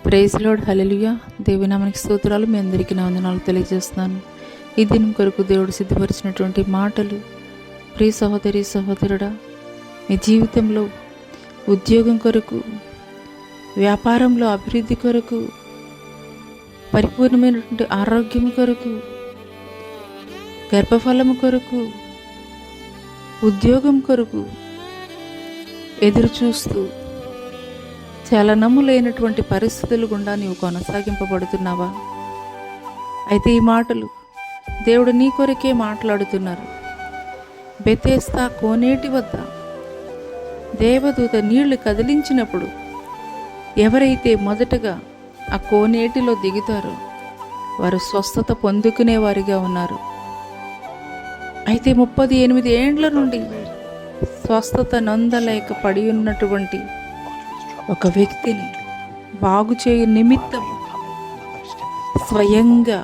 Praise lord, హల్లెలూయా. దేవుని నామానికి స్తోత్రాలు. మీ అందరికీ నా వందనాలు తెలియజేస్తున్నాను. ఈ దినం కొరకు దేవుడు సిద్ధపరిచినటువంటి మాటలు, ప్రియ సహోదరి సహోదరుడా, మీ జీవితంలో ఉద్యోగం కొరకు, వ్యాపారంలో అభివృద్ధి కొరకు, పరిపూర్ణమైనటువంటి ఆరోగ్యం కొరకు, గర్భఫలము కొరకు, ఉద్యోగం కొరకు ఎదురు చూస్తూ చలనము లేనటువంటి పరిస్థితులు గుండా నీవు కొనసాగింపబడుతున్నావా? అయితే ఈ మాటలు దేవుడు నీ కొరకే మాట్లాడుతున్నారు. బెతెస్దా కోనేటి వద్ద దేవదూత నీళ్లు కదిలించినప్పుడు ఎవరైతే మొదటగా ఆ కోనేటిలో దిగుతారో వారు స్వస్థత పొందుకునేవారిగా ఉన్నారు. అయితే 38 ఏండ్ల నుండి స్వస్థత నొందలేక పడి ఉన్నటువంటి ఒక వ్యక్తిని బాగు చేయు నిమిత్తం స్వయంగా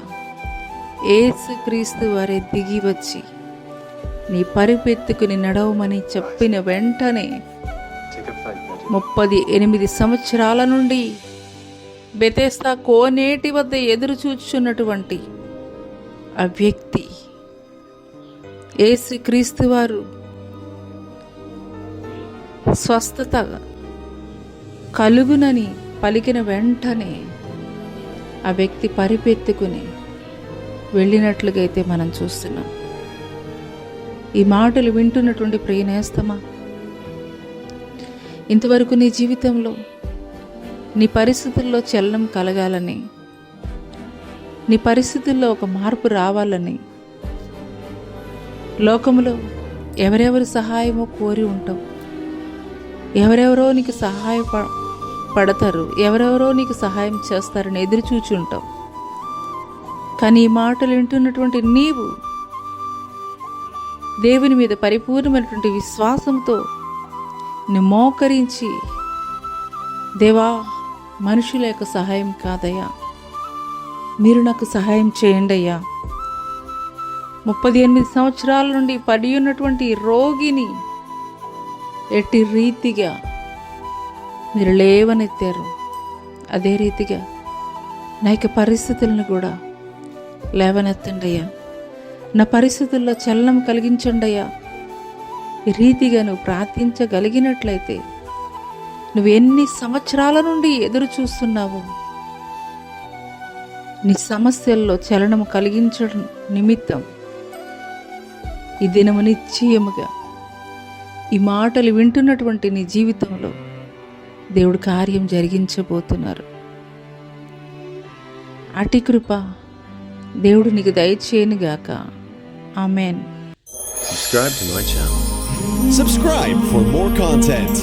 యేసుక్రీస్తు వారే దిగి వచ్చి నీ పరిపెత్తుకుని నడవమని చెప్పిన వెంటనే 38 సంవత్సరాల నుండి బెతెస్దా కోనేటి వద్ద ఎదురు చూచున్నటువంటి ఆ వ్యక్తి యేసుక్రీస్తు వారు స్వస్థత కలుగునని పలికిన వెంటనే ఆ వ్యక్తి పరిపెత్తుకుని వెళ్ళినట్లుగా అయితే మనం చూస్తున్నాం. ఈ మాటలు వింటున్నటువంటి ప్రియనేస్తమా, ఇంతవరకు నీ జీవితంలో నీ పరిస్థితుల్లో చలనం కలగాలని, నీ పరిస్థితుల్లో ఒక మార్పు రావాలని లోకములో ఎవరెవరి సహాయమో కోరి ఉంటాం. ఎవరెవరో నీకు పడతారు, ఎవరెవరో నీకు సహాయం చేస్తారని ఎదురు చూచి ఉంటావు. కానీ ఈ మాటలు వింటున్నటువంటి నీవు దేవుని మీద పరిపూర్ణమైనటువంటి విశ్వాసంతో నువ్వు మోకరించి, దేవా, మనుషుల యొక్క సహాయం కాదయ్యా, మీరు నాకు సహాయం చేయండి అయ్యా. 38 సంవత్సరాల నుండి పడి ఉన్నటువంటి రోగిని ఎట్టి రీతిగా మీరు లేవనెత్తారు, అదే రీతిగా నా యొక్క పరిస్థితులను కూడా లేవనెత్తండి అయ్యా. నా పరిస్థితుల్లో చలనం కలిగించండి అయ్యా. ఈ రీతిగా నువ్వు ప్రార్థించగలిగినట్లయితే నువ్వు ఎన్ని సంవత్సరాల నుండి ఎదురు చూస్తున్నావు, నీ సమస్యల్లో చలనము కలిగించడం నిమిత్తం ఈ దినము నిశ్చయముగా ఈ మాటలు వింటున్నటువంటి నీ జీవితంలో దేవుడు కార్యం జరిగించబోతున్నారు. అటి కృప దేవుడు నీకు దయచేయనుగాక. ఆమేన్. Subscribe for more content.